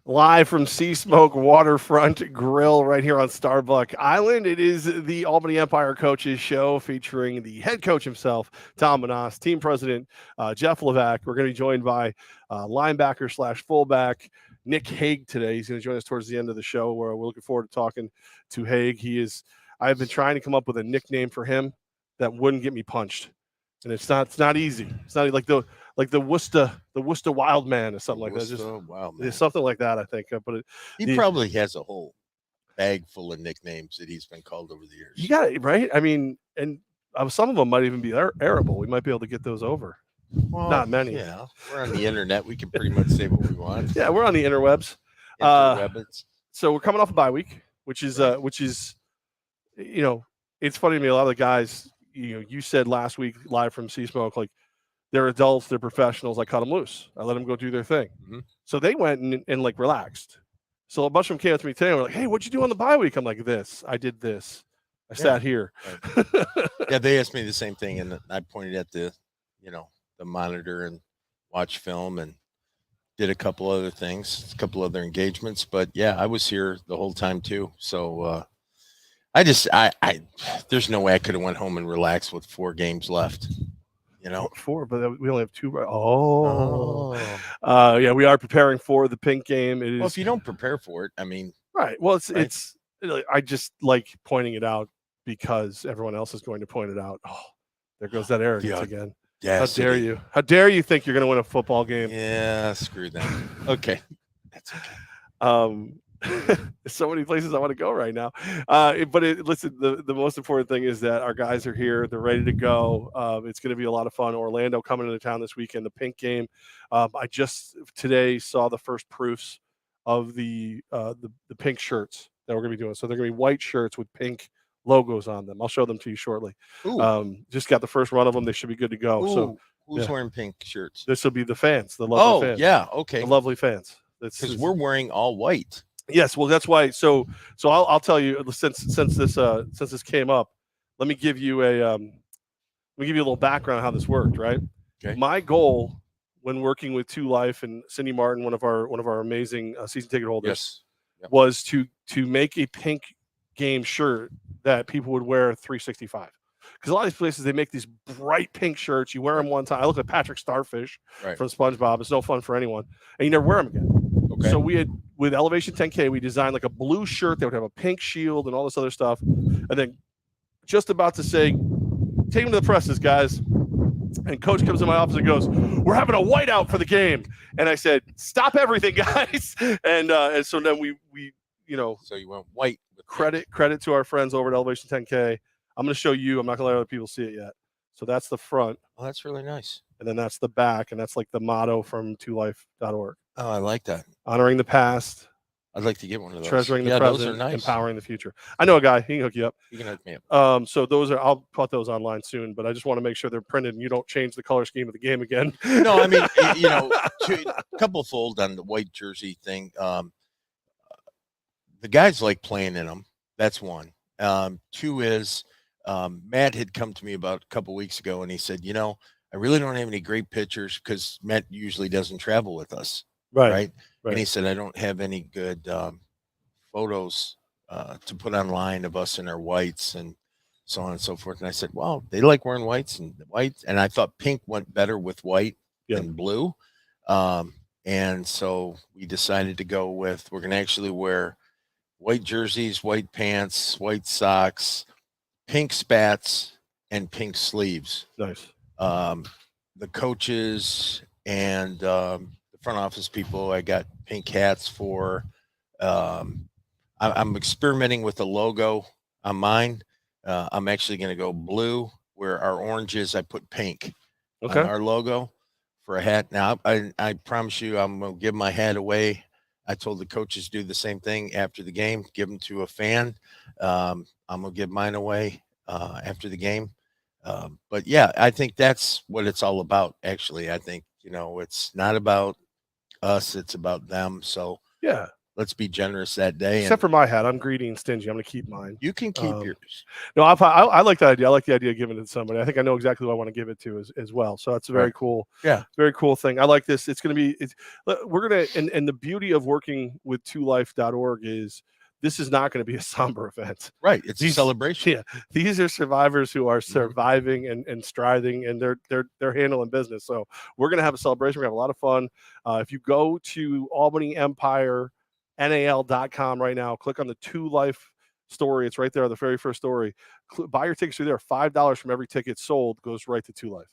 Live from Sea Smoke Waterfront Grill right here on Starbuck Island. It is the Albany Empire Coaches Show featuring the head coach himself, Tom Menas, team president, Jeff Levack. We're going to be joined by linebacker / fullback Nick Haag today. He's going to join us towards the end of the show where we're looking forward to talking to Haag. I've been trying to come up with a nickname for him that wouldn't get me punched. And it's not easy. It's not like the Worcester Wild Man or something like that. Just Wild Man. something like that, I think. But he probably has a whole bag full of nicknames that he's been called over the years. You got it right. I mean, and some of them might even be airable. We might be able to get those over. Well, not many. Yeah, we're on the internet. We can pretty much say what we want. Yeah, we're on the interwebs. So we're coming off a bye week, which is it's funny to me. A lot of the guys, you said last week live from Sea Smoke, like they're adults, they're professionals. I cut them loose. I let them go do their thing. Mm-hmm. So they went and like relaxed. So a bunch of them came up to me today and were like, "Hey, what'd you do on the bye week?" I'm like, I did this. I sat here. Right. Yeah, they asked me the same thing, and I pointed at the monitor and watched film and did a couple other things, a couple other engagements. But yeah, I was here the whole time too. So there's no way I could have went home and relaxed with 4 games left. 4, but we only have 2. Yeah, we are preparing for the pink game. It is. Well, if you don't prepare for it, I mean, right. Well, it's. I just like pointing it out because everyone else is going to point it out. Oh, there goes that arrogance again. Yeah. How dare you? How dare you think you're going to win a football game? Yeah, screw that. Okay, that's okay. There's so many places I want to go right now. Listen, the most important thing is that our guys are here. They're ready to go. It's going to be a lot of fun. Orlando coming into town this weekend, the pink game. I just today saw the first proofs of the pink shirts that we're going to be doing. So they're going to be white shirts with pink logos on them. I'll show them to you shortly. Just got the first run of them. They should be good to go. Ooh, so who's wearing pink shirts? This will be the fans, the lovely fans. Yeah, okay. The lovely fans. Because we're wearing all white. Yes, well, that's why. So I'll tell you since this came up, let me give you a little background on how this worked. Right. Okay. My goal when working with 2 Life and Cindy Martin, one of our amazing season ticket holders, was to make a pink game shirt that people would wear 365. Because a lot of these places, they make these bright pink shirts. You wear them one time. I look like Patrick Starfish from SpongeBob. It's no fun for anyone. And you never wear them again. Okay. So we had, with Elevation 10K, we designed like a blue shirt that would have a pink shield and all this other stuff. And then just about to say, take them to the presses, guys. And coach comes in my office and goes, "We're having a whiteout for the game." And I said, "Stop everything, guys." And so then we So you went white. Credit to our friends over at Elevation 10K. I'm going to show you. I'm not going to let other people see it yet. So that's the front. Oh, that's really nice. And then that's the back. And that's like the motto from 2life.org. Oh, I like that. Honoring the past. I'd like to get one of those. Treasuring the present. Those are nice. Empowering the future. I know a guy. He can hook you up. You can hook me up. So I'll put those online soon, but I just want to make sure they're printed and you don't change the color scheme of the game again. No, I mean, a couple fold on the white jersey thing. The guys like playing in them. That's one. 2 is Matt had come to me about a couple weeks ago and he said, I really don't have any great pictures because Matt usually doesn't travel with us. Right. And he said, I don't have any good photos to put online of us in our whites and so on and so forth. And I said, well, they like wearing whites and white. And I thought pink went better with white than blue. And so we decided to go with, we're going to actually wear white jerseys, white pants, white socks, pink spats, and pink sleeves. Nice. The coaches and the front office people, I got pink hats for. I'm experimenting with the logo on mine. I'm actually going to go blue where our orange is. I put pink on our logo for a hat. Now, I promise you I'm going to give my hat away. I told the coaches do the same thing after the game, give them to a fan. I'm going to give mine away after the game. But yeah, I think that's what it's all about. Actually, I think, it's not about us, it's about them. So yeah, let's be generous that day. Except for my hat, I'm greedy and stingy. I'm going to keep mine. You can keep yours. No, I like that idea. I like the idea of giving it to somebody. I think I know exactly who I want to give it to as well. So that's a very cool, very cool thing. I like this. It's going to be. We're going to, and the beauty of working with 2life.org is this is not going to be a somber event. Right. It's a celebration. Yeah. These are survivors who are surviving and striving, and they're handling business. So we're going to have a celebration. We're going to have a lot of fun. If you go to AlbanyEmpireNAL.com right now, click on the 2Life story. It's right there, the very first story. Buy your tickets through there. $5 from every ticket sold goes right to 2Life.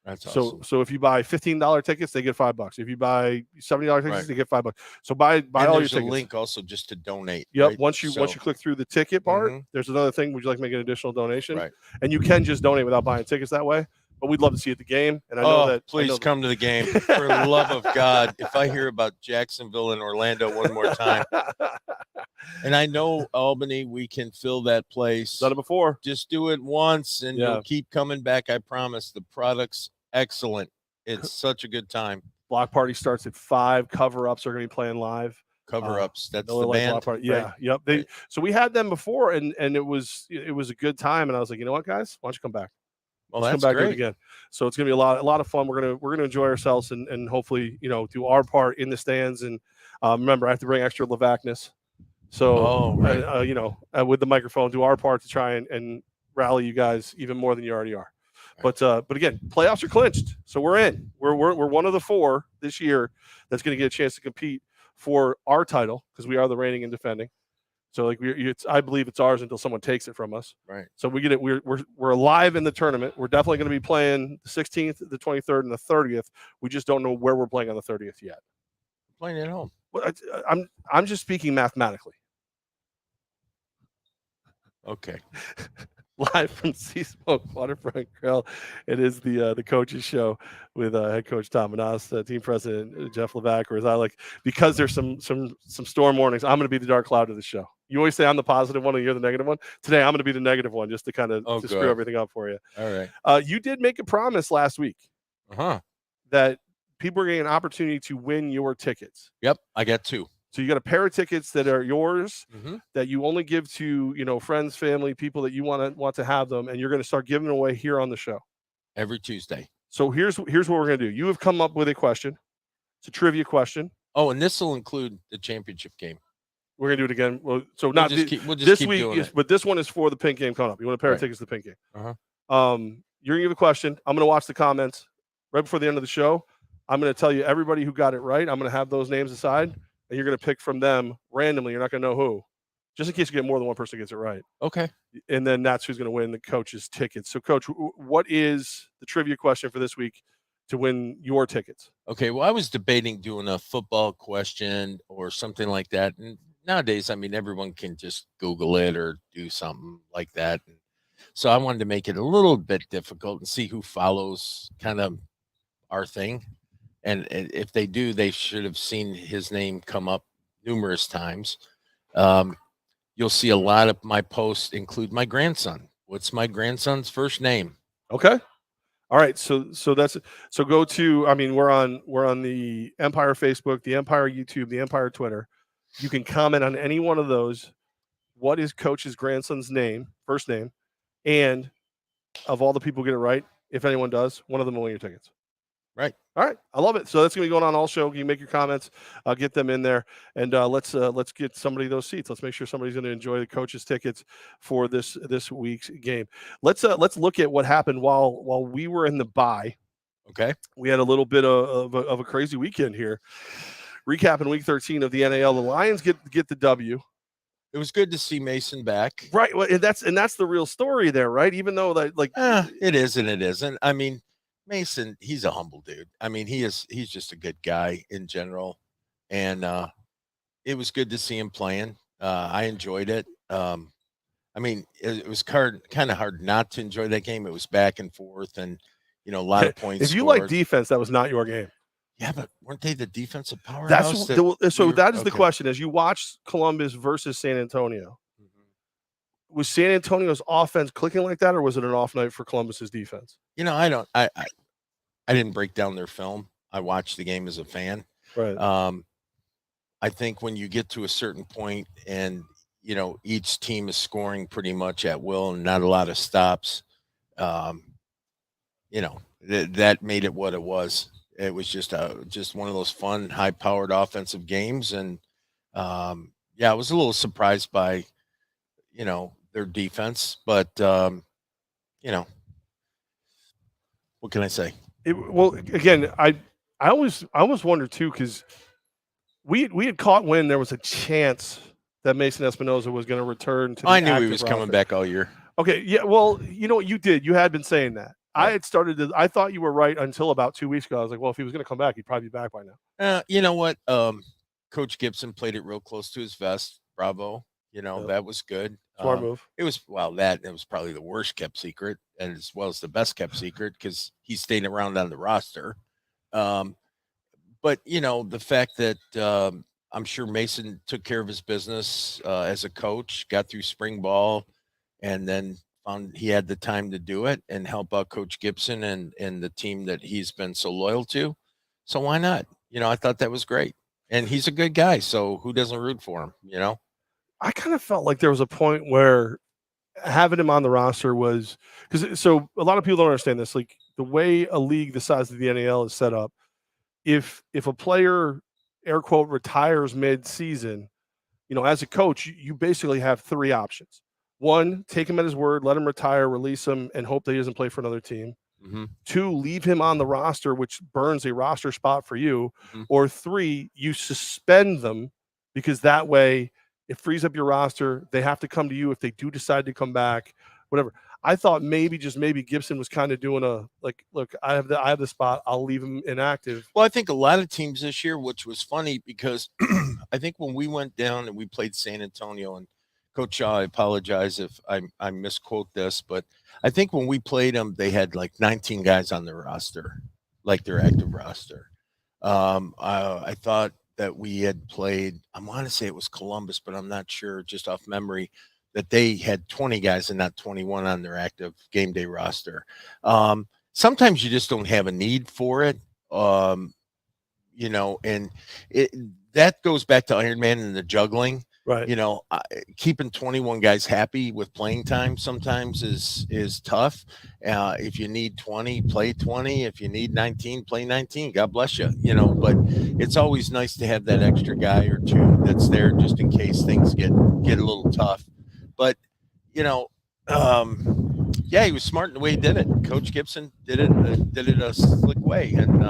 That's awesome. So if you buy $15 tickets, they get $5. If you buy $70 tickets, they get $5. So buy all your tickets. There's a link also just to donate. Yep. Right? Once you click through the ticket part, there's another thing. Would you like to make an additional donation? Right. And you can just donate without buying tickets that way. But we'd love to see you at the game. And I know that. Please come to the game. For the love of God. If I hear about Jacksonville and Orlando one more time, and I know Albany, we can fill that place. Done it before. Just do it once, and you'll keep coming back. I promise. The product's excellent. It's such a good time. Block party starts at 5. Cover-ups are going to be playing live. Cover-ups. That's the band. Yeah. Right? Yep. So we had them before, and it was a good time. And I was like, you know what, guys? Why don't you come back? Well, let's come back great. Again. So it's gonna be a lot of fun. We're gonna enjoy ourselves and hopefully do our part in the stands. And remember, I have to bring extra Levackness. So with the microphone, do our part to try and rally you guys even more than you already are. Right. But again, playoffs are clinched, so we're in. We're one of the 4 this year that's going to get a chance to compete for our title because we are the reigning and defending. So I believe it's ours until someone takes it from us. Right. So we get it. We're alive in the tournament. We're definitely going to be playing the 16th, the 23rd, and the 30th. We just don't know where we're playing on the 30th yet. Playing at home. Well, I'm just speaking mathematically. Okay. Live from Seasmoke Waterfront Grill. It is the coaches show with head coach Tom Menas, team president Jeff Levack, or as I like, because there's some storm warnings, I'm going to be the dark cloud of the show. You always say I'm the positive one and you're the negative one. Today I'm going to be the negative one just to kind of screw everything up for you. All right. You did make a promise last week that people are getting an opportunity to win your tickets. Yep, I got 2. So you got a pair of tickets that are yours that you only give to, friends, family, people that you want to have them, and you're going to start giving away here on the show every Tuesday. So here's what we're going to do. You have come up with a question. It's a trivia question. Oh, and this will include the championship game. We're going to do it again. Well, so we'll this keep week, but this one is for the pink game coming up. You want a pair of tickets to the pink game. You're going to give a question. I'm going to watch the comments right before the end of the show. I'm going to tell you everybody who got it right. I'm going to have those names aside. And you're going to pick from them randomly. You're not going to know who, just in case you get more than one person gets it right. Okay. And then that's who's going to win the coach's tickets. So, Coach, what is the trivia question for this week to win your tickets? Okay. Well, I was debating doing a football question or something like that. And nowadays, I mean, everyone can just Google it or do something like that. So I wanted to make it a little bit difficult and see who follows kind of our thing. And if they do, they should have seen his name come up numerous times. You'll see a lot of my posts include my grandson. What's my grandson's first name? Okay. All right. So go to, I mean, we're on the Empire Facebook, the Empire YouTube, the Empire Twitter. You can comment on any one of those. What is Coach's grandson's name, first name? And of all the people who get it right, if anyone does, one of them will win your tickets. Right. All right. I love it. So that's going to be going on all show. You make your comments. I'll get them in there. And let's get somebody those seats. Let's make sure somebody's going to enjoy the coach's tickets for this week's game. Let's look at what happened while we were in the bye. Okay. We had a little bit of a crazy weekend here. Recapping week 13 of the NAL. The Lions get the W. It was good to see Mason back. Right. Well, and that's the real story there, right? Even though it is and it isn't. I mean, Mason, he's a humble dude. I mean, he's just a good guy in general. And it was good to see him playing. I enjoyed it. I mean, it was kind of hard not to enjoy that game. It was back and forth and, a lot of points. If you like defense, that was not your game. Yeah, but weren't they the defensive powerhouse? That is the question. As you watch Columbus versus San Antonio, was San Antonio's offense clicking like that, or was it an off night for Columbus's defense? I didn't break down their film. I watched the game as a fan. Right. I think when you get to a certain point and, each team is scoring pretty much at will and not a lot of stops, um, that made it what it was. It was just one of those fun, high-powered offensive games, and yeah, I was a little surprised by their defense, but you know, what can I say? Well, again, I always wonder too, because we had caught when there was a chance that Mason Espinosa was going to return to the I knew he active was coming roster. back all year. Okay, yeah. Well, you know what you did? You had been saying that. Right. I had started to. I thought you were right until about 2 weeks ago. I was like, well, if he was going to come back, he'd probably be back by now. You know what? Coach Gibson played it real close to his vest. Bravo. Yep. That was good. Smart move. It was it was probably the worst kept secret, and as well as the best kept secret because he stayed around on the roster. But the fact that I'm sure Mason took care of his business as a coach, got through spring ball, and then found he had the time to do it and help out Coach Gibson and the team that he's been so loyal to. So why not? I thought that was great. And he's a good guy, so who doesn't root for him? I kind of felt like there was a point where having him on the roster was because so a lot of people don't understand this. Like the way a league the size of the NAL is set up, if a player air quote retires mid-season, as a coach, you basically have 3 options. 1, take him at his word, let him retire, release him, and hope that he doesn't play for another team. Mm-hmm. 2, leave him on the roster, which burns a roster spot for you. Mm-hmm. Or 3, you suspend them because that way it frees up your roster. They have to come to you if they do decide to come back, whatever. I thought maybe Gibson was kind of doing look, I have the spot. I'll leave him inactive. Well, I think a lot of teams this year, which was funny because I think when we went down and we played San Antonio, and Coach Shaw, I apologize if I misquote this, but I think when we played them, they had like 19 guys on their roster, like their active roster. I thought that we had played, I want to say it was Columbus, but I'm not sure just off memory, that they had 20 guys and not 21 on their active game day roster. Sometimes you just don't have a need for it. And that goes back to Ironman and the juggling. Right. Keeping 21 guys happy with playing time sometimes is tough. If you need 20, play 20. If you need 19, play 19. God bless you. But it's always nice to have that extra guy or two that's there just in case things get a little tough. But yeah, he was smart in the way he did it. Coach Gibson did it a slick way, and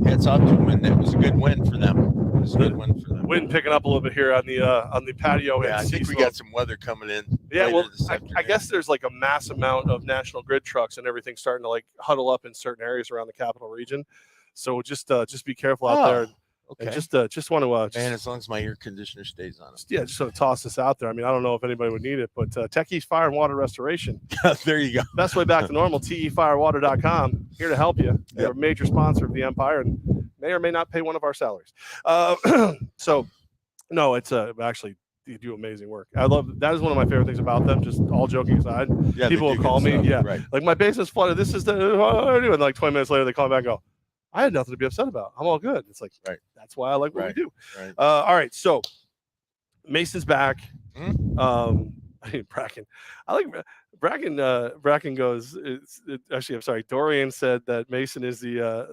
hats off to him. And it was a good win for them. It was a good win for them. Wind picking up a little bit here on the patio. Yeah, I think we got some weather coming in. Yeah, well, I guess there's like a mass amount of National Grid trucks and everything starting to like huddle up in certain areas around the capital region. So just be careful out there. Okay. And just want to man, as long as my air conditioner stays on. Yeah, just sort of toss this out there. I mean, I don't know if anybody would need it, but Techie's Fire and Water Restoration. There you go. Best way back to normal. TEFirewater.com. Here to help you. They're a major sponsor of the Empire and may or may not pay one of our salaries. So, no, it's actually you do amazing work. I love that is one of my favorite things about them. Just all joking aside, people will call me. Yeah, right. Like my basement's flooded. This is and like 20 minutes later they call back and go, I had nothing to be upset about. I'm all good. It's like, right. That's why I like what we do. Right. All right. So Mason's back. Mm-hmm. Bracken. I like Bracken. Bracken goes, actually, I'm sorry. Dorian said that Mason is the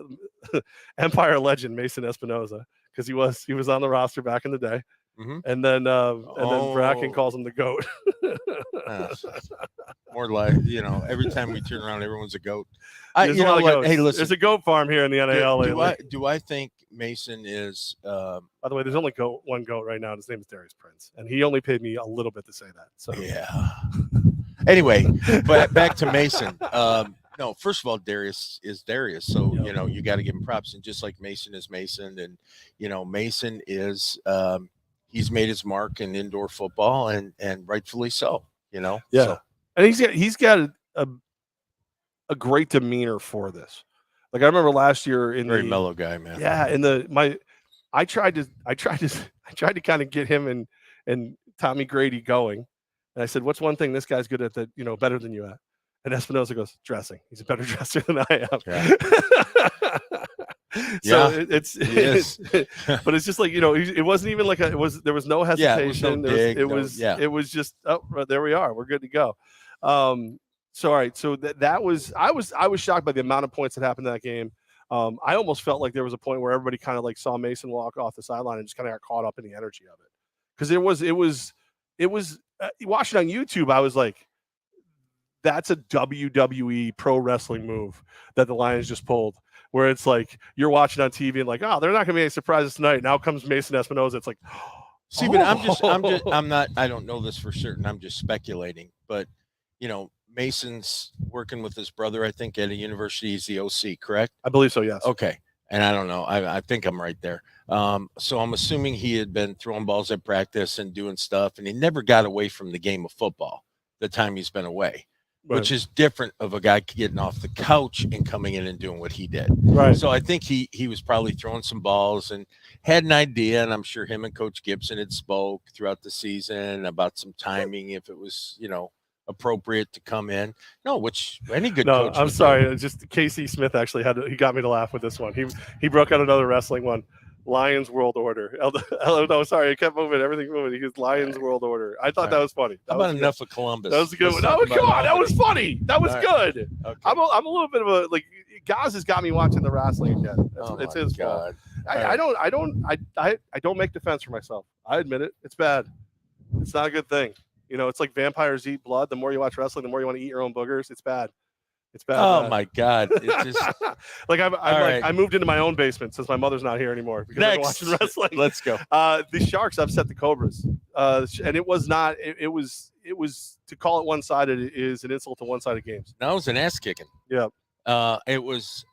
Empire legend, Mason Espinosa, because he was on the roster back in the day. Mm-hmm. And then Bracken calls him the GOAT. More like, every time we turn around, everyone's a goat. Hey, listen, there's a goat farm here in the NAL. Do I think Mason is? By the way, there's only one goat right now. And his name is Darius Prince, and he only paid me a little bit to say that. So yeah. Anyway, but back to Mason. No, first of all, Darius is Darius, so you got to give him props, and just like Mason is Mason, and Mason is he's made his mark in indoor football, and rightfully so. Yeah, so. And he's got a great demeanor for this. Like I remember last year in very mellow guy, man. Yeah, I tried to kind of get him and Tommy Grady going, and I said, "What's one thing this guy's good at that better than you at?" And Espinosa goes, "Dressing. He's a better dresser than I am." Yeah. So Yeah, it's yes. but it's just like, it wasn't even like there was no Yeah, it was no hesitation. dig, It was just, oh, right, there we are. We're good to go. So all right, so that was I was shocked by the amount of points that happened in that game. I almost felt like there was a point where everybody kind of like saw Mason walk off the sideline and just kind of got caught up in the energy of it, because it was watching on YouTube. I was like, that's a WWE pro wrestling move that the Lions just pulled, where it's like you're watching on TV and like, oh, they're not going to be any surprises tonight. Now comes Mason Espinosa. It's like, See, but I'm not, I don't know this for certain. I'm just speculating. But, Mason's working with his brother, I think, at a university. He's the OC, correct? I believe so, yes. Okay. And I don't know. I think I'm right there. So I'm assuming he had been throwing balls at practice and doing stuff, and he never got away from the game of football the time he's been away. Right. Which is different of a guy getting off the couch and coming in and doing what he did. Right. So I think he was probably throwing some balls and had an idea, and I'm sure him and Coach Gibson had spoke throughout the season about some timing, if it was, appropriate to come in. No, which any good No, coach. I'm sorry. Just Casey Smith actually he got me to laugh with this one. He broke out another wrestling one. Lions World Order. No, sorry, it kept moving. Everything moving. He goes Lions World Order. I thought that was funny. How about enough of Columbus? That was a good one. No, come on, that was funny. That was good. Okay. I'm a little bit of a like. Gaz has got me watching the wrestling again. It's his fault. I don't make defense for myself. I admit it. It's bad. It's not a good thing. It's like vampires eat blood. The more you watch wrestling, the more you want to eat your own boogers. It's bad. It's bad. Oh bad. My God! It's just like I moved into my own basement since my mother's not here anymore because I've been watching wrestling. Let's go. The Sharks upset the Cobras, and it was not. It was to call it one-sided is an insult to one-sided games. No, it was an ass kicking. Yeah. It was.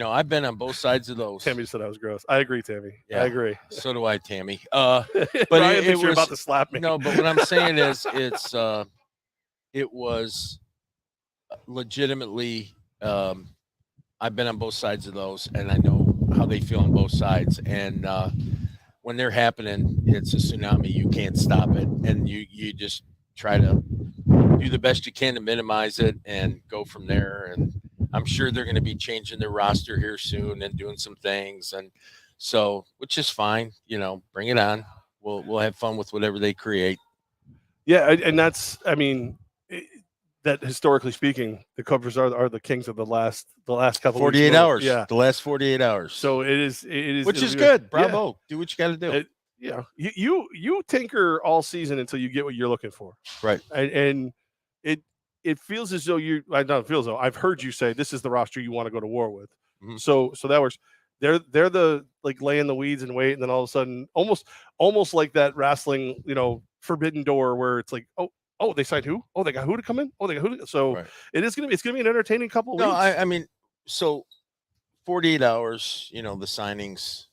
I've been on both sides of those. Tammy said I was gross. I agree, Tammy. Yeah, I agree. So do I, Tammy. But Ryan thinks you're about to slap me. No, but what I'm saying is, it was legitimately. I've been on both sides of those, and I know how they feel on both sides. And when they're happening, it's a tsunami. You can't stop it, and you just try to do the best you can to minimize it and go from there. And I'm sure they're going to be changing their roster here soon and doing some things, and so, which is fine. Bring it on. We'll have fun with whatever they create. Yeah, and that's, that historically speaking, the Cobras are the kings of the last couple 48 weeks. hours. Yeah, the last 48 hours. So it is, which is good. Bravo. Yeah. Do what you got to do. You tinker all season until you get what you're looking for. Right. And it feels as though I've heard you say this is the roster you want to go to war with. Mm-hmm. So that works. They're the like laying the weeds and wait, and then all of a sudden, almost like that wrestling, forbidden door where it's like, oh, they signed who? Oh, they got who to come in? Oh, they got who to, so right. It's gonna be an entertaining couple of weeks. I mean, so 48 hours, the signings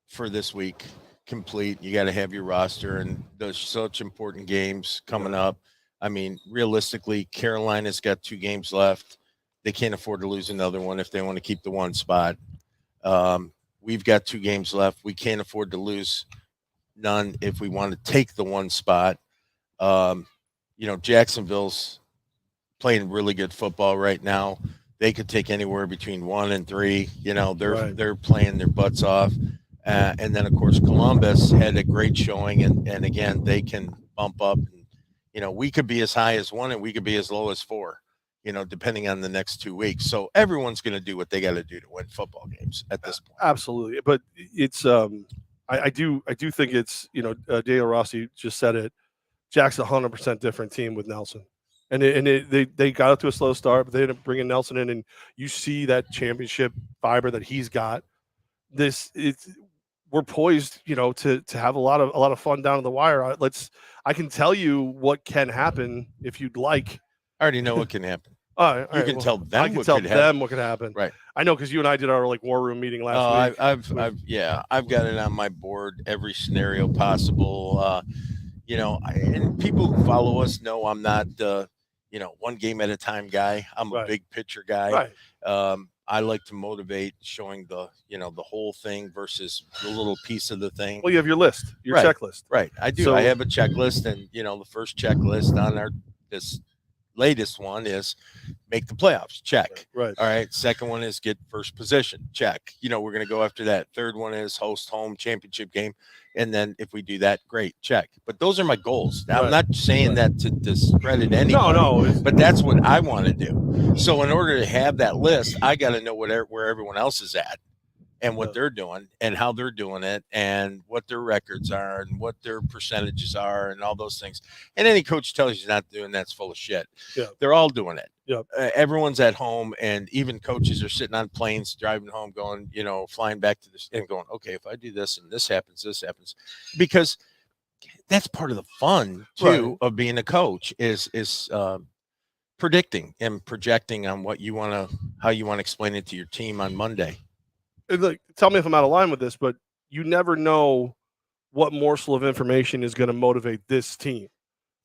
for this week complete. You got to have your roster, and there's such important games coming up. I mean, realistically, Carolina's got 2 games left. They can't afford to lose another one if they want to keep the one spot. We've got 2 games left. We can't afford to lose none if we want to take the one spot. Jacksonville's playing really good football right now. They could take anywhere between 1 and 3. They're playing their butts off. And then, of course, Columbus had a great showing, and again, they can bump up. And, we could be as high as 1, and we could be as low as 4, depending on the next 2 weeks. So everyone's going to do what they got to do to win football games at this point. Absolutely, but it's I do think it's Daniel Rossi just said it. Jack's 100% different team with Nelson, and they got up to a slow start, but they ended up bringing Nelson in, and you see that championship fiber that he's got. We're poised, to have a lot of fun down to the wire. I can tell you what can happen if you'd like. I already know what can happen. All right, can tell them. I can tell them what could happen. Right. I know, because you and I did our war room meeting last week. I've got it on my board, every scenario possible. And people who follow us know I'm not one game at a time guy. I'm a big picture guy. Right. I like to motivate, showing the whole thing versus the little piece of the thing. Well, you have your list, your checklist. Right. I do. I have a checklist, and the first checklist on this latest one is make the playoffs. Check. Right. All right. Second one is get first position. Check. We're going to go after that. Third one is host home championship game. And then if we do that, great. Check. But those are my goals. Now, I'm not saying that to discredit anybody. No. But that's what I want to do. So in order to have that list, I got to know where everyone else is at and what they're doing and how they're doing it and what their records are and what their percentages are and all those things. And any coach tells you he's not doing that's full of shit. Yeah. They're all doing it. Yeah. Everyone's at home, and even coaches are sitting on planes, driving home, going, flying back to this and going, okay, if I do this and this happens, because that's part of the fun too of being a coach is predicting and projecting on how you want to explain it to your team on Monday. Look, tell me if I'm out of line with this, but you never know what morsel of information is going to motivate this team.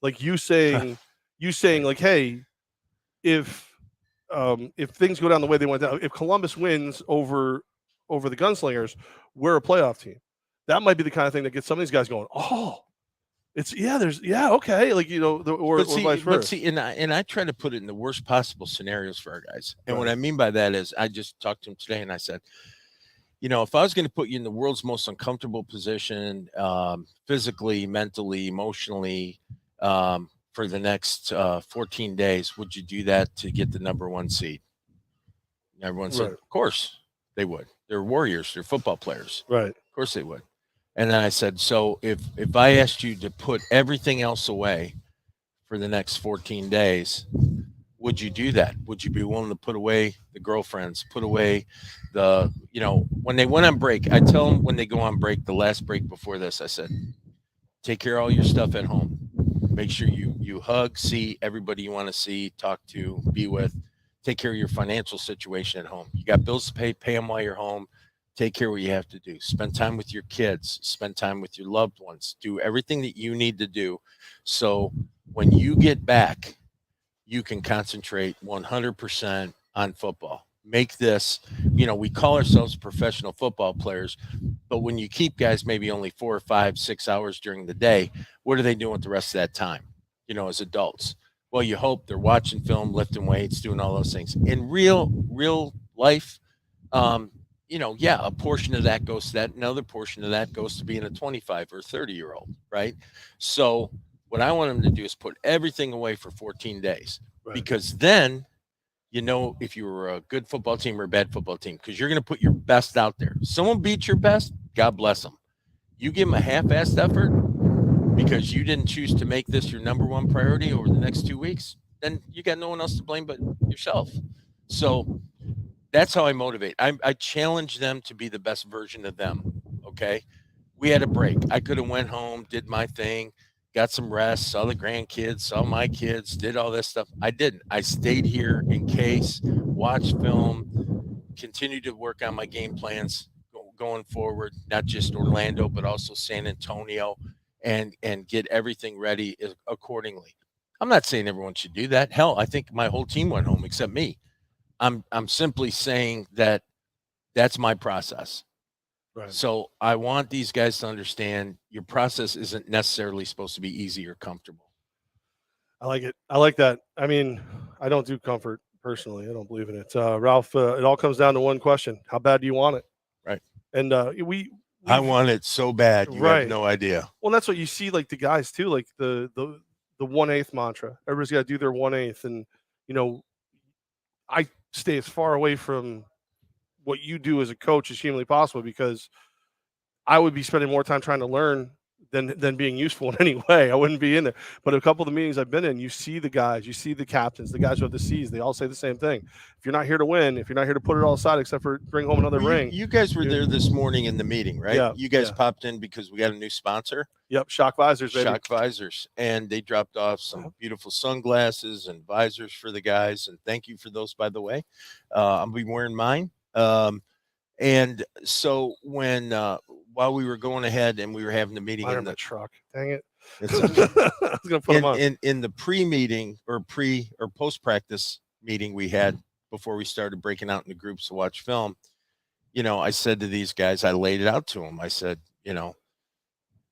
Like you saying like, hey, if things go down the way they went down, if Columbus wins over the Gunslingers, we're a playoff team. That might be the kind of thing that gets some of these guys going, oh, okay, like or vice versa. But see, and I try to put it in the worst possible scenarios for our guys. And what I mean by that is, I just talked to him today, and I said, if I was going to put you in the world's most uncomfortable position, physically, mentally, emotionally, for the next 14 days, would you do that to get the number 1 seed? And everyone said, of course they would. They're warriors. They're football players. Right. Of course they would. And then I said, so if I asked you to put everything else away for the next 14 days, would you do that? Would you be willing to put away the girlfriends, put away when they went on break? I tell them when they go on break, the last break before this, I said, take care of all your stuff at home. Make sure you hug, see everybody you want to see, talk to, be with. Take care of your financial situation at home. You got bills to pay them while you're home. Take care of what you have to do. Spend time with your kids. Spend time with your loved ones. Do everything that you need to do so when you get back, you can concentrate 100% on football. Make this, we call ourselves professional football players, but when you keep guys maybe only 4 or 5, 6 hours during the day, what are they doing with the rest of that time, as adults? Well, you hope they're watching film, lifting weights, doing all those things. In real life, a portion of that goes to that. Another portion of that goes to being a 25 or 30-year-old, right? So what I want them to do is put everything away for 14 days because then if you were a good football team or a bad football team, because you're going to put your best out there. Someone beats your best, God bless them. You give them a half-assed effort because you didn't choose to make this your number 1 priority over the next 2 weeks, then you got no one else to blame but yourself. So that's how I motivate. I challenge them to be the best version of them, okay? We had a break. I could have went home, did my thing, got some rest, saw the grandkids, saw my kids, did all this stuff. I didn't. I stayed here in case, watched film, continued to work on my game plans going forward, not just Orlando, but also San Antonio, and get everything ready accordingly. I'm not saying everyone should do that. Hell, I think my whole team went home except me. I'm simply saying that that's my process. Right. So I want these guys to understand your process isn't necessarily supposed to be easy or comfortable. I like it. I like that. I mean, I don't do comfort personally. I don't believe in it. Ralph, it all comes down to one question. How bad do you want it? Right. And I want it so bad. You have no idea. Well, that's what you see, like the guys too, like the 1/8 mantra. Everybody's got to do their 1/8. And, I stay as far away from what you do as a coach as humanly possible because I would be spending more time trying to learn than being useful in any way. I wouldn't be in there. But a couple of the meetings I've been in, you see the guys, you see the captains, the guys who have the C's, they all say the same thing. If you're not here to win, if you're not here to put it all aside except for bring home another ring. You guys were there this morning in the meeting, right? Yeah, you guys popped in because we got a new sponsor. Yep, Shock Visors, baby. Shock Visors. And they dropped off some beautiful sunglasses and visors for the guys. And thank you for those, by the way. I'll be wearing mine. And so while we were going ahead and we were having the meeting in the truck, dang it. I was gonna put them on. In the pre-meeting or post-practice meeting we had before we started breaking out into groups to watch film, I said to these guys, I laid it out to them. I said,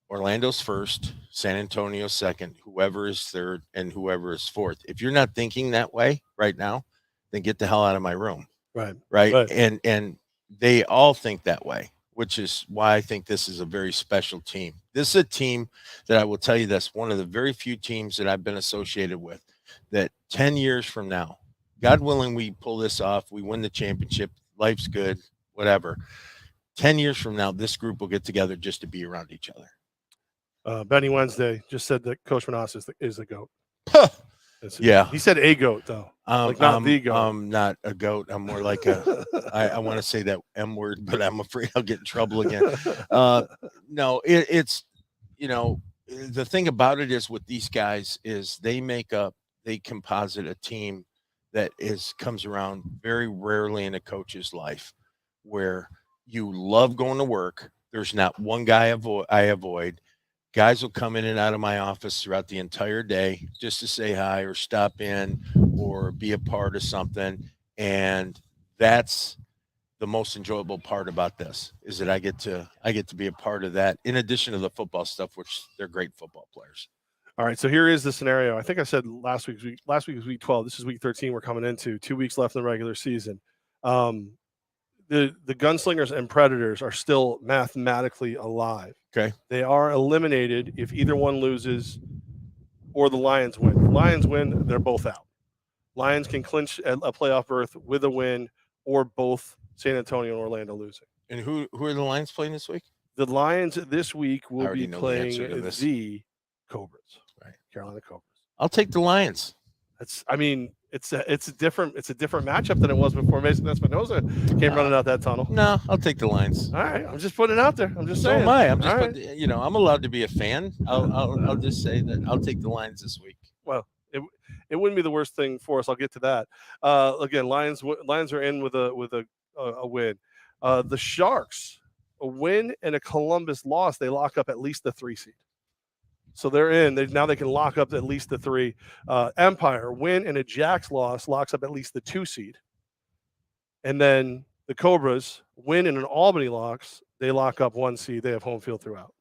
Orlando's first, San Antonio's second, whoever is third, and whoever is fourth. If you're not thinking that way right now, then get the hell out of my room. Right. Right. Right. And they all think that way, which is why I think this is a very special team. This is a team that I will tell you this, one of the very few teams that I've been associated with that 10 years from now, God willing, we pull this off, we win the championship, life's good, whatever. 10 years from now, this group will get together just to be around each other. Benny Wednesday just said that Coach Menas is the GOAT. Yeah. He said a GOAT, though. Like not the GOAT. I'm not a goat. I'm more like a, I want to say that M word, but I'm afraid I'll get in trouble again. No, it's, the thing about it is with these guys is they composite a team that comes around very rarely in a coach's life where you love going to work. There's not one guy I avoid. Guys will come in and out of my office throughout the entire day just to say hi or stop in or be a part of something. And that's the most enjoyable part about this is that I get to be a part of that in addition to the football stuff, which they're great football players. All right. So here is the scenario. I think I said last week was week 12. This is week 13. We're coming into 2 weeks left in the regular season. The Gunslingers and Predators are still mathematically alive. Okay. They are eliminated if either one loses or the Lions win. If the Lions win, they're both out. Lions can clinch a playoff berth with a win or both San Antonio and Orlando losing. And who are the Lions playing this week? The Lions this week will be playing the Cobras. Right. Carolina Cobras. I'll take the Lions. It's a different matchup than it was before Mason Espinosa came running out that tunnel. No, I'll take the Lions. All right, I'm just putting it out there. I'm just saying. So am I. I'm just I'm allowed to be a fan. I'll just say that I'll take the Lions this week. Well, it wouldn't be the worst thing for us. I'll get to that. Again, Lions are in with a win. The Sharks, a win and a Columbus loss, they lock up at least the 3 seed. So they're in. Now they can lock up at least the 3. Empire, win and a Jacks loss, locks up at least the 2 seed. And then the Cobras, win and an Albany loss, they lock up 1 seed. They have home field throughout.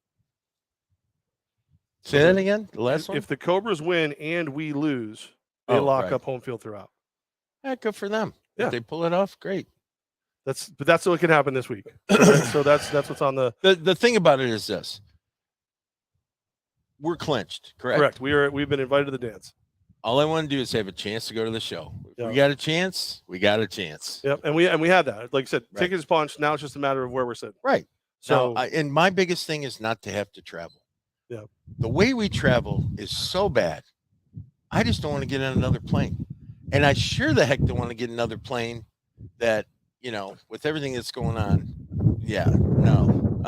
Say that again? The last one? If the Cobras win and we lose, they lock up home field throughout. Yeah, good for them. Yeah. If they pull it off, great. That's what can happen this week. So that's what's on the thing about it is this. We're clinched, correct? Correct. We've been invited to the dance. All I want to do is have a chance to go to the show. If yep. we got a chance, we got a chance. Yep, and we had that. Like I said, tickets punched. Now it's just a matter of where we're sitting. Right. So, and my biggest thing is not to have to travel. Yeah. The way we travel is so bad. I just don't want to get on another plane, and I sure the heck don't want to get another plane that with everything that's going on. Yeah. No.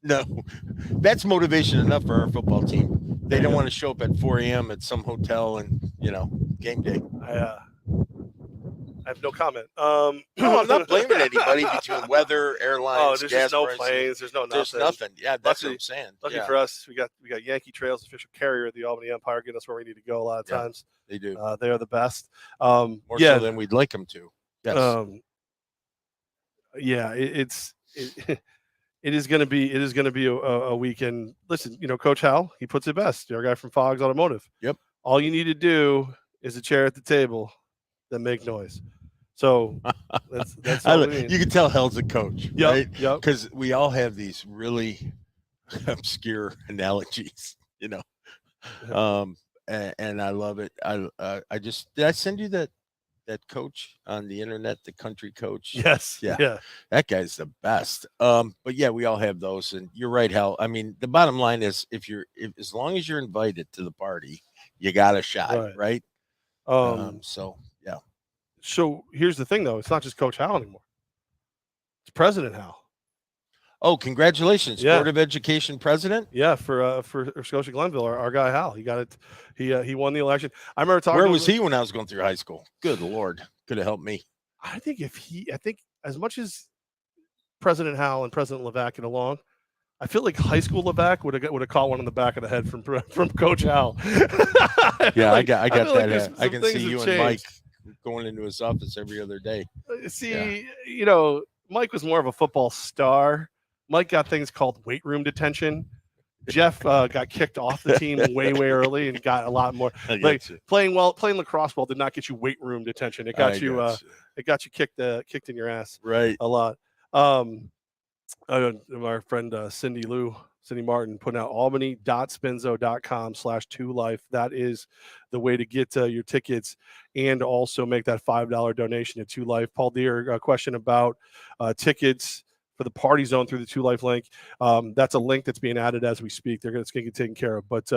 No, that's motivation enough for our football team. They don't want to show up at 4 a.m. at some hotel and, game day. I have no comment. No, I'm not blaming anybody between weather, airlines, there's gas no prices. planes. There's nothing. Yeah, that's what I'm saying. Lucky for us, we got Yankee Trails, official carrier of the Albany Empire, getting us where we need to go a lot of times. They do. They are the best. More so than we'd like them to. Yes. It is going to be a weekend. Listen, Coach Hal, he puts it best. Our guy from Fogg's Automotive. Yep. All you need to do is a chair at the table that make noise. So that's all we need. You can tell Hal's a coach, yep, right? Yep. Because we all have these really obscure analogies, And I love it. Did I send you that coach on the internet, the country coach? Yes. Yeah. That guy's the best. But yeah, we all have those. And you're right, Hal. I mean, the bottom line is as long as you're invited to the party, you got a shot, right? So yeah. So here's the thing though, it's not just Coach Hal anymore. It's President Hal. Oh, congratulations. Board of Education president? Yeah, for Scotia Glenville, our guy Hal. He got it. He won the election. I remember talking. Where was he when I was going through high school? Good Lord. Could have helped me. I think as much as President Hal and President Levack get along, I feel like high school Levack would have caught one on the back of the head from Coach Hal. Yeah, I got that. Like I can see you and Mike going into his office every other day. See, Mike was more of a football star. Mike got things called weight room detention. Jeff got kicked off the team way early and got a lot more. Like playing lacrosse well did not get you weight room detention. It got you kicked in your ass right a lot. My friend Cindy Martin putting out albany.spinzo.com/2life. That is the way to get your tickets and also make that $5 donation to 2Life. Paul Deere, a question about tickets for the party zone through the 2Life link. That's a link that's being added as we speak. It's going to get taken care of. But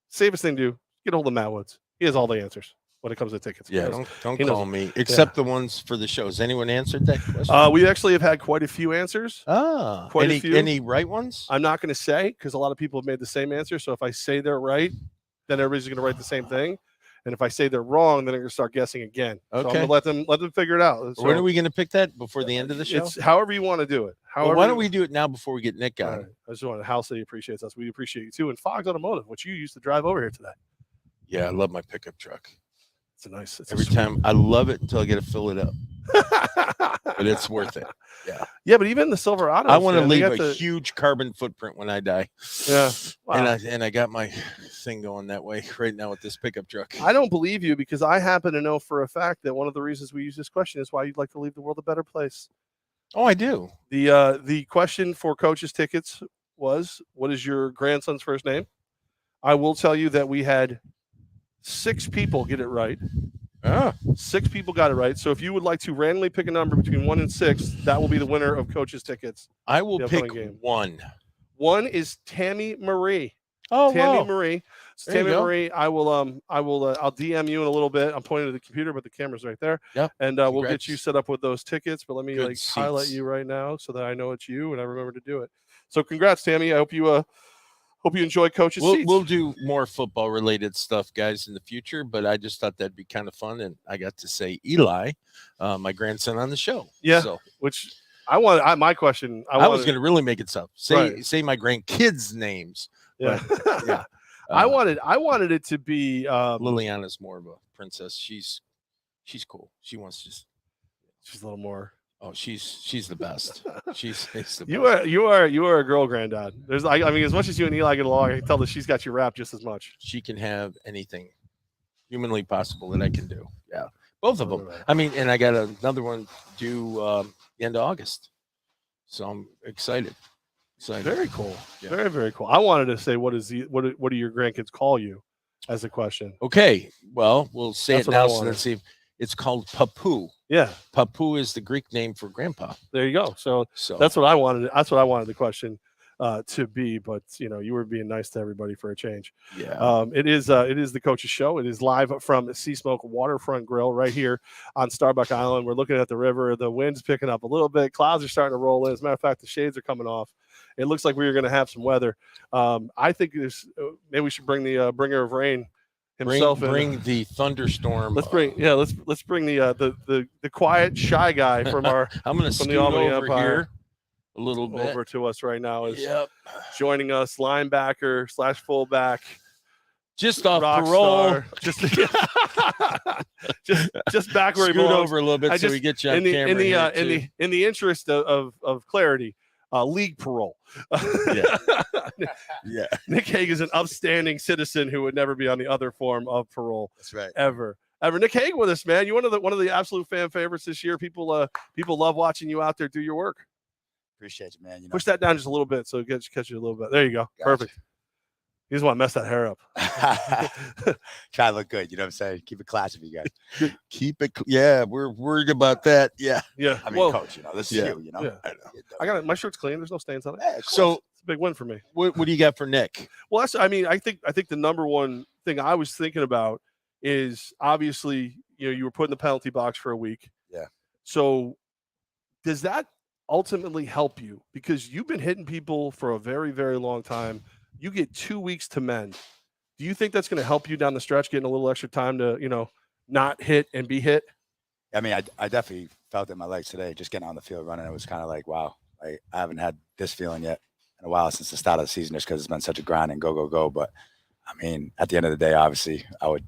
safest thing to do, get a hold of Matt Woods. He has all the answers when it comes to tickets. Yeah, don't call me, except the ones for the show. Has anyone answered that question? We actually have had quite a few answers. Any right ones? I'm not going to say because a lot of people have made the same answer. So if I say they're right, then everybody's going to write the same thing. And if I say they're wrong, then they're going to start guessing again. Okay. So I'm going to let them figure it out. So, when are we going to pick that? Before the end of the show? It's however you want to do it. Why don't we do it now before we get Nick on? Right. I just want Hal City appreciates us. We appreciate you too. And Fox Automotive, which you used to drive over here today. Yeah, I love my pickup truck. Every time I love it until I get to fill it up. But it's worth it. Yeah, but even the Silverado, I want to leave a huge carbon footprint when I die. Yeah. Wow. And I got my thing going that way right now with this pickup truck. I don't believe you because I happen to know for a fact that one of the reasons we use this question is why you'd like to leave the world a better place. Oh, I do. The question for coaches tickets was, what is your grandson's first name? I will tell you that we had 6 people get it right. 6 people got it right. So if you would like to randomly pick a number between 1 and 6, that will be the winner of coaches tickets. I will pick 1. 1 is Tammy Marie. Oh, Tammy wow. Marie. So Tammy Marie, I'll DM you in a little bit. I'm pointing to the computer, but the camera's right there. Yep. And we'll get you set up with those tickets. But let me highlight you right now so that I know it's you and I remember to do it. So congrats, Tammy. I hope you enjoy coaches. We'll do more football related stuff, guys, in the future. But I just thought that'd be kind of fun, and I got to say Eli, my grandson, on the show. Yeah. So, which I was going to really make it tough. Say my grandkids' names. Yeah. But, yeah. I wanted it to be Liliana's more of a princess. She's cool. She's a little more. Oh, she's the best. She's the best. You are a girl granddad. As much as you and Eli get along, I can tell that she's got you wrapped just as much. She can have anything humanly possible that I can do. Yeah, both of them. I mean, and I got another one due the end of August, so I'm excited. Very cool. Yeah. Very, very cool. I wanted to say, what do your grandkids call you, as a question? Okay, well, we'll say it now. So let's see. It's called Papu. Yeah, Papu is the Greek name for grandpa. There you go. So that's what I wanted. That's what I wanted the question to be. But you were being nice to everybody for a change. Yeah. It is the coach's show. It is live from Sea Smoke Waterfront Grill right here on Starbuck Island. We're looking at the river. The wind's picking up a little bit. Clouds are starting to roll in. As a matter of fact, the shades are coming off. It looks like we're going to have some weather. I think maybe we should bring the bringer of rain himself. Bring the thunderstorm. Let's bring the quiet shy guy from our. I'm going to scoot the Albany over Empire here a little bit. Over to us right now is joining us, linebacker / fullback, just off parole, just back where he belongs. Scoot over a little bit so we get you on camera. In the interest of clarity. League parole. Yeah. Nick Haag is an upstanding citizen who would never be on the other form of parole. That's right. Ever. Nick Haag with us, man. You're one of the absolute fan favorites this year. People love watching you out there do your work. Appreciate you, man. Push that down just a little bit so it catch you a little bit. There you go. Gotcha. Perfect. You just want to mess that hair up. Try to look good. You know what I'm saying? Keep it classy for you guys. Keep it. Yeah, we're worried about that. Yeah. Yeah. I mean, coach, this is you, Yeah. I got it. My shirt's clean. There's no stains on it. Yeah, so it's a big win for me. What do you got for Nick? Well, I think the number one thing I was thinking about is obviously, you were put in the penalty box for a week. Yeah. So does that ultimately help you? Because you've been hitting people for a very, very long time. You get 2 weeks to mend. Do you think that's going to help you down the stretch, getting a little extra time to, not hit and be hit? I mean, I definitely felt it in my legs today, just getting on the field running. It was kind of like, wow, I haven't had this feeling yet in a while since the start of the season, just because it's been such a grind and go. But I mean, at the end of the day, obviously, I would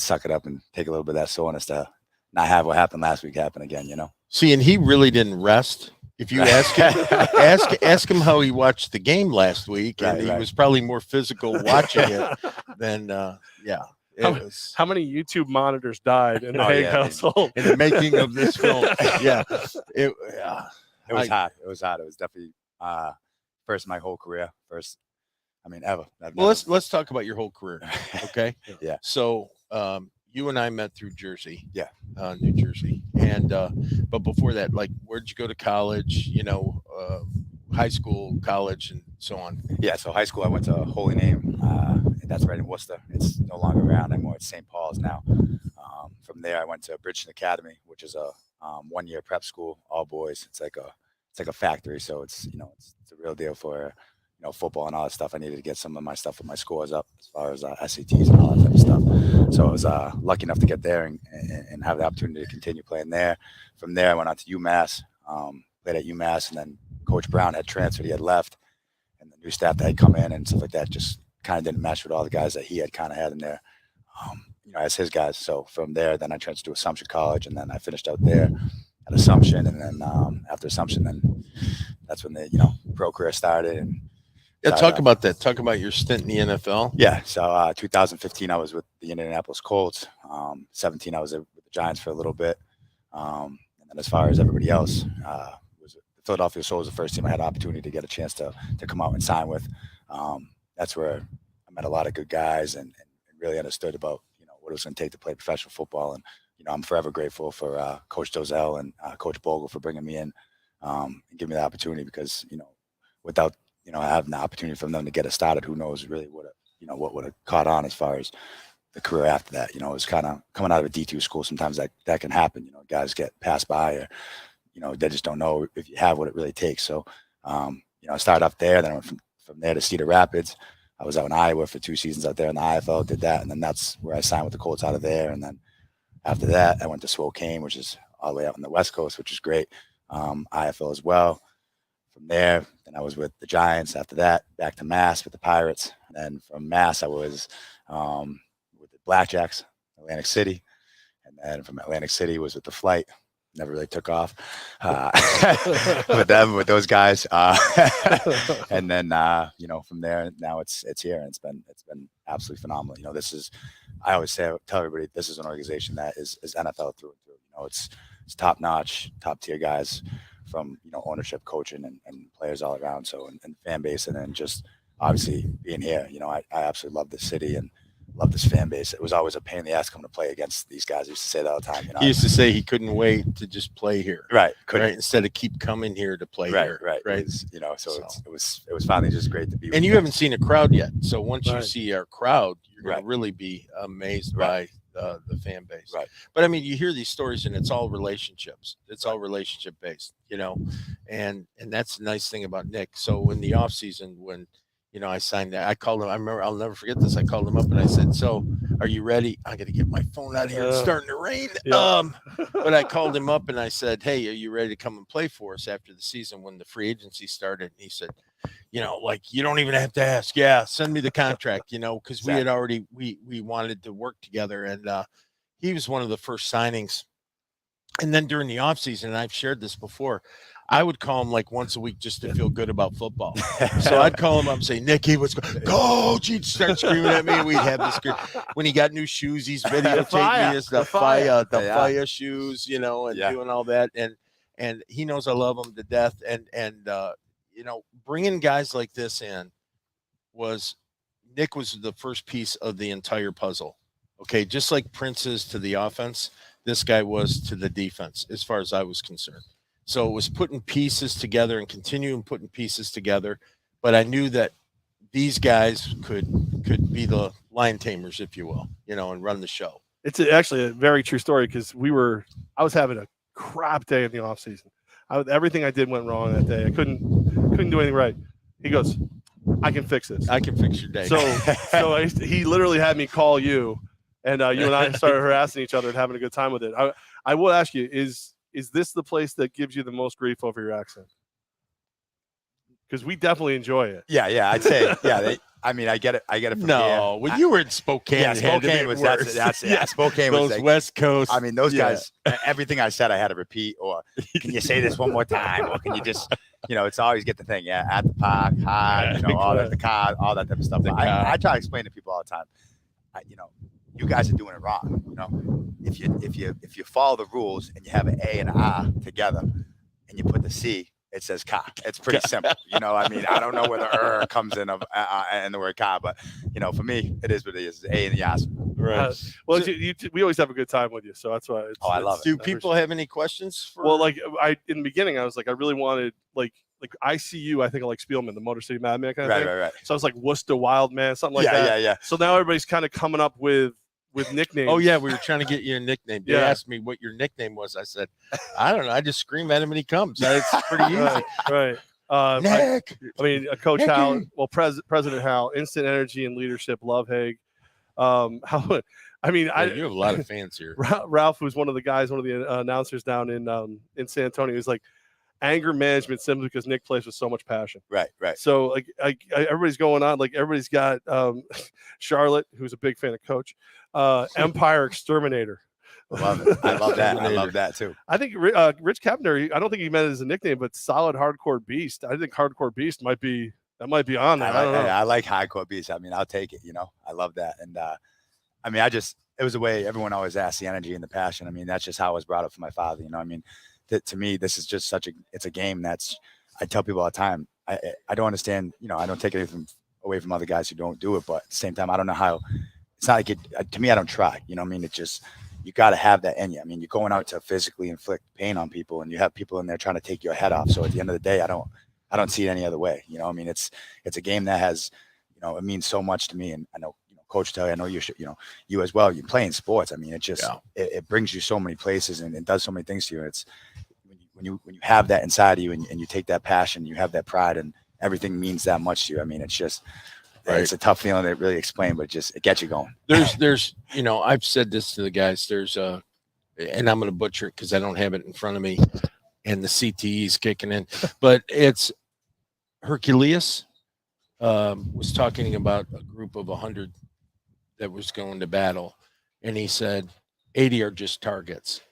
suck it up and take a little bit of that soreness to not have what happened last week happen again, See, and he really didn't rest If you ask him how he watched the game last week, and he was probably more physical watching it than How many YouTube monitors died in the Haag household in the making of this film? It was hot. It was hot. It was definitely first in my whole career. First, I mean, ever. Well, let's talk about your whole career, okay? Yeah. So you and I met through Jersey, New Jersey, and but before that, like, where'd you go to college? You know, high school, college, and so on. Yeah. So high school, I went to Holy Name. That's right in Worcester. It's no longer around anymore. It's St. Paul's now. From there, I went to Bridgeton Academy, which is a 1-year prep school, all boys. It's like a factory. So it's a real deal for football and all that stuff. I needed to get some of my stuff with my scores up as far as SATs and all that type of stuff. So I was lucky enough to get there and have the opportunity to continue playing there. From there, I went on to UMass, played at UMass, and then Coach Brown had transferred. He had left, and the new staff that had come in and stuff like that just kind of didn't match with all the guys that he had kind of had in there, as his guys. So from there, then I transferred to Assumption College, and then I finished out there at Assumption, and then after Assumption, then that's when the pro career started. And talk about that. Talk about your stint in the NFL. Yeah, so 2015, I was with the Indianapolis Colts. 17, I was with the Giants for a little bit, and then as far as everybody else, was the Philadelphia Soul was the first team I had the opportunity to get a chance to come out and sign with. That's where I met a lot of good guys and really understood about what it was going to take to play professional football. And I'm forever grateful for Coach Dozell and Coach Bogle for bringing me in and giving me the opportunity, because without having the opportunity from them to get us started, who knows really what would have caught on as far as the career after that. It was kind of coming out of a D2 school. Sometimes that can happen. Guys get passed by, or they just don't know if you have what it really takes. So I started up there, then I went from there to Cedar Rapids. I was out in Iowa for 2 seasons out there in the IFL, did that, and then that's where I signed with the Colts out of there. And then after that, I went to Spokane, which is all the way out on the West Coast, which is great. IFL as well. From there, then I was with the Giants. After that, back to Mass with the Pirates. And then from Mass, I was with the Blackjacks, Atlantic City. And then from Atlantic City was with the Flight. Never really took off with those guys. And then, from there, now it's here, and it's been absolutely phenomenal. I always tell everybody, this is an organization that is NFL through and through. It's top notch, top tier guys from, ownership, coaching, and players all around. So, and fan base, and then just obviously being here, I absolutely love this city and love this fan base. It was always a pain in the ass coming to play against these guys. I used to say that all the time. He used to say he couldn't wait to just play here. Right. Instead of keep coming here to play here. Right. It was finally just great to be. And you haven't seen a crowd yet. So once you see our crowd, you're going to really be amazed by the fan base. Right. But I mean, you hear these stories, and it's all relationships. It's all relationship based, and that's the nice thing about Nick. So in the off season, when I signed that, I called him. I remember, I'll never forget this. I called him up and I said, "So, are you ready? I got to get my phone out of here. It's starting to rain." Yeah. But I called him up and I said, "Hey, are you ready to come and play for us after the season when the free agency started?" And he said, you don't even have to ask. Yeah, send me the contract. Because we had already we wanted to work together, and he was one of the first signings. And then during the off season, and I've shared this before, I would call him like once a week just to feel good about football. So I'd call him up and say, "Nicky, what's going on?" Coach, he'd start screaming at me. We'd have this good. When he got new shoes, he's videotaping me as the fire shoes, and doing all that. And he knows I love him to death. And bringing guys like this in Nick was the first piece of the entire puzzle. Okay, just like Prince is to the offense, this guy was to the defense, as far as I was concerned. So it was putting pieces together and continuing putting pieces together. But I knew that these guys could be the lion tamers, if you will, and run the show. It's actually a very true story, because I was having a crap day in the off season. Everything I did went wrong that day. I couldn't do anything right. He goes, "I can fix this. I can fix your day." So he literally had me call you, and you and I started harassing each other and having a good time with it. I will ask you, is this the place that gives you the most grief over your accent? Because we definitely enjoy it. Yeah, I'd say, I mean, I get it from No, here. when you were in Spokane, Yeah, it had to be Spokane was worse. that's Yeah. Spokane was Those like, West Coast. I mean, those guys. Everything I said, I had to repeat. Or can you say this one more time? Or can you just, it's always get the thing. Yeah, at the park, Haag, all that, the car, all that type of stuff. I try to explain to people all the time. You guys are doing it wrong. If you follow the rules and you have an A and an R together, and you put the C, it says car. It's pretty simple. I mean, I don't know where the comes in and the word car, but for me, it is what it is. It's A and the R. Right. Well, we always have a good time with you, so that's why. I love it. Do people have any questions? Well, like in the beginning, I was like, I really wanted like ICU. I think I like Spielman, the Motor City Madman kind of thing. Right. So I was like Worcester Wild Man, something like that. Yeah. So now everybody's kind of coming up with nicknames. Oh yeah, we were trying to get you a nickname. They asked me what your nickname was. I said, I don't know. I just scream at him when he comes. It's pretty easy. Right. Nick. I mean, Coach Hal. Well, President Hal. Instant energy and leadership. Love Haag. How? I mean, you have a lot of fans here. Ralph, who's one of the announcers down in San Antonio, was like, anger management simply because Nick plays with so much passion. Right. So like everybody's going on. Like everybody's got Charlotte, who's a big fan of Coach. Empire Exterminator. I love it. I love that. I love that too. I think Rich Kepner, I don't think he meant it as a nickname, but Solid Hardcore Beast. I think Hardcore Beast might be on there. I don't know. I like Hardcore Beast. I mean, I'll take it. I love that. And I mean, it was a way everyone always asks the energy and the passion. I mean, that's just how I was brought up from my father. I mean, to me, this is just it's a game I tell people all the time. I don't understand. I don't take anything away from other guys who don't do it, but at the same time, I don't know how. It's not like to me, I don't try. I mean, it just, you got to have that in you. I mean, you're going out to physically inflict pain on people, and you have people in there trying to take your head off. So at the end of the day, I don't see it any other way. I mean, it's a game that has, it means so much to me. And I know, Coach Telly, I know you as well. You play in sports. I mean, it just it brings you so many places and it does so many things to you. It's when you have that inside of you and you take that passion, you have that pride, and everything means that much to you. I mean, it's just. Right. It's a tough feeling to really explain, but it gets you going. There's I've said this to the guys. There's and I'm going to butcher it because I don't have it in front of me, and the CTE is kicking in. But it's Hercules was talking about a group of 100 that was going to battle, and he said 80 are just targets,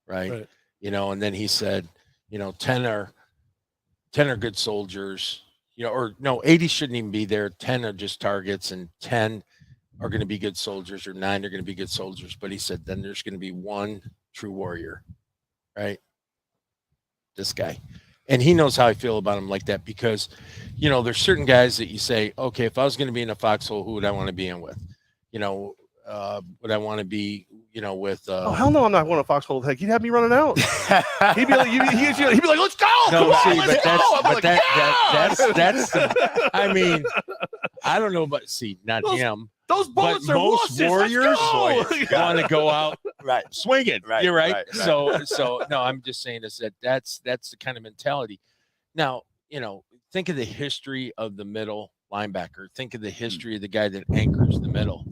right? And then he said 10 are good soldiers. Or no, 80 shouldn't even be there. 10 are just targets, and 10 are going to be good soldiers, or 9 are going to be good soldiers. But he said, then there's going to be one true warrior, right? This guy. And he knows how I feel about him like that because, there's certain guys that you say, okay, if I was going to be in a foxhole, who would I want to be in with? Would I want to be, with oh hell no, I'm not going to foxhole. Heck, he'd have me running out. he'd be like, let's go. No, come see, on, but let's go. that's I mean, I don't know, but not him. Those bullets but are most wusses. warriors want to go out right swinging. Right, You're right. Right. So no, I'm just saying that's the kind of mentality. Now, think of the history of the middle linebacker. Think of the history of the guy that anchors the middle.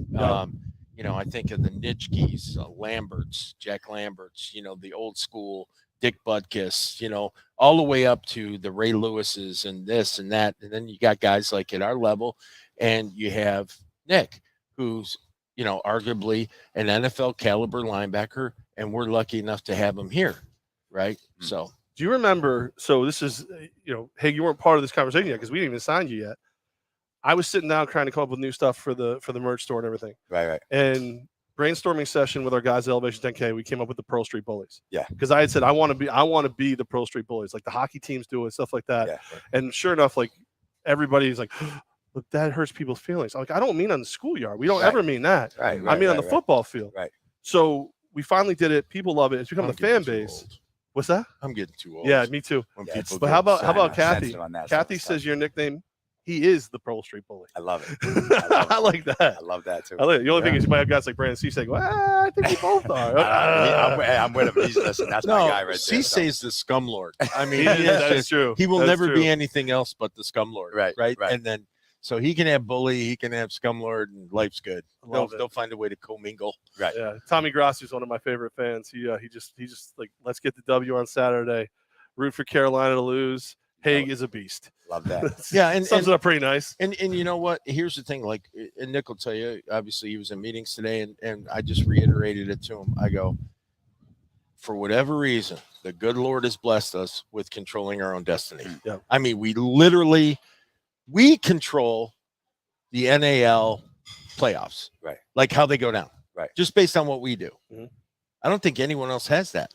I think of the Nitschkes, Lamberts, Jack Lamberts, the old school Dick Butkus, all the way up to the Ray Lewises and this and that. And then you got guys like at our level, and you have Nick, who's, arguably an NFL caliber linebacker, and we're lucky enough to have him here. Right. Mm-hmm. So do you remember? So this is, hey, you weren't part of this conversation yet because we didn't even sign you yet. I was sitting down trying to come up with new stuff for the merch store and everything. Right. And brainstorming session with our guys at Elevation 10K, we came up with the Pearl Street Bullies. Yeah. Because I had said I want to be the Pearl Street Bullies, like the hockey teams do it, stuff like that. Yeah, right. And sure enough, like everybody's like, look, that hurts people's feelings. I'm like, I don't mean on the schoolyard. We don't ever mean that. Right. I mean on the football field. Right. So we finally did it. People love it. It's become the fan base. What's that? I'm getting too old. Yeah, me too. But how about Kathy? Kathy says your nickname. He is the Pearl Street Bully. I love it. I like that. I love that too. The only thing is you might have guys like Brandon C saying, well, I think we both are. I'm with him. That's my guy right there. Cisse is the scum lord. I mean, that is true. He will never be anything else but the scum lord. Right. And then, so he can have bully, he can have scum lord, and life's good. They'll find a way to commingle. Right. Yeah. Tommy Grassi is one of my favorite fans. He just like, let's get the W on Saturday. Root for Carolina to lose. Haag is a beast. Love that. Yeah, and sums it up pretty nice. And you know what? Here's the thing. Like, and Nick will tell you. Obviously, he was in meetings today, and I just reiterated it to him. I go, for whatever reason, the good Lord has blessed us with controlling our own destiny. Yep. I mean, we control the NAL playoffs, Right? Like how they go down, right? Just based on what we do. Mm-hmm. I don't think anyone else has that.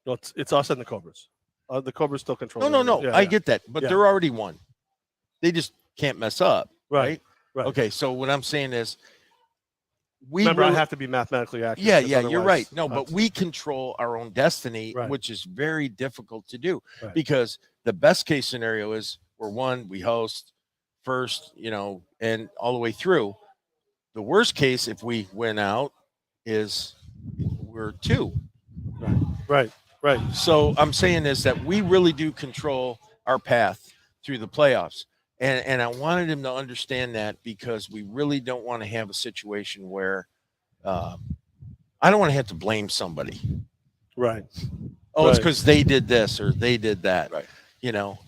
No, it's us and the Cobras. The Cobras still control. No. Yeah, I get that, but they're already won. They just can't mess up, right? Okay, so what I'm saying is, remember, I have to be mathematically accurate. Yeah, you're right. No, but we control our own destiny, right. which is very difficult to do, right. because the best case scenario is we're one, we host first, and all the way through. The worst case, if we win out, is we're two. Right. So I'm saying is that we really do control our path through the playoffs. And I wanted him to understand that, because we really don't want to have a situation where I don't want to have to blame somebody. Right. Oh, it's because they did this or they did that. Right.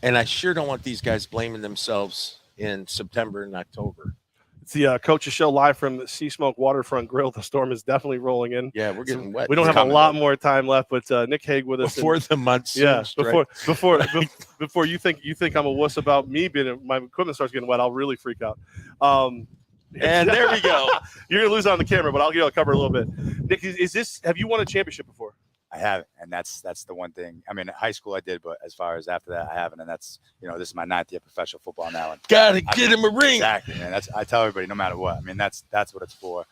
And I sure don't want these guys blaming themselves in September and October. It's the Coach's Show live from Sea Smoke Waterfront Grill. The storm is definitely rolling in. Yeah, we're getting wet. We don't have a lot more time left, but Nick Haag with us before the monsoon. Yeah, strike. before you think I'm a wuss about me being my equipment starts getting wet, I'll really freak out. And there we go. You're gonna lose it on the camera, but I'll give you a cover a little bit. Nick, have you won a championship before? I haven't, and that's the one thing. I mean, in high school I did, but as far as after that, I haven't. And that's this is my 9th year of professional football now. And gotta get him a ring. Exactly, man. I tell everybody, no matter what. I mean, that's what it's for.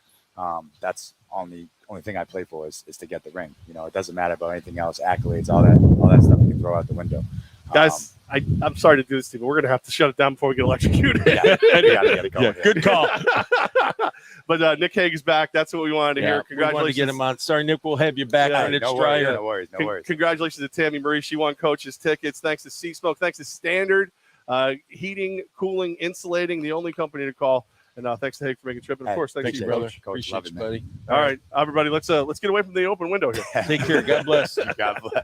That's only thing I play for is to get the ring. It doesn't matter about anything else, accolades, all that stuff you can throw out the window. Guys, I'm sorry to do this to you, but we're gonna have to shut it down before we get electrocuted. Yeah, we gotta get it going. Yeah, good call. But Nick Haag is back. That's what we wanted to hear. Congratulations. We wanted to get him on. Sorry, Nick, we'll have you back when it's no drier. Worries. Congratulations to Tammy Marie. She won coach's tickets. Thanks to Sea Smoke. Thanks to Standard Heating, Cooling, Insulating, the only company to call. And thanks to Haag for making a trip. And of course, thanks to you, brother. Appreciate you, buddy. All right, everybody, let's get away from the open window here. Take care. God bless. God bless.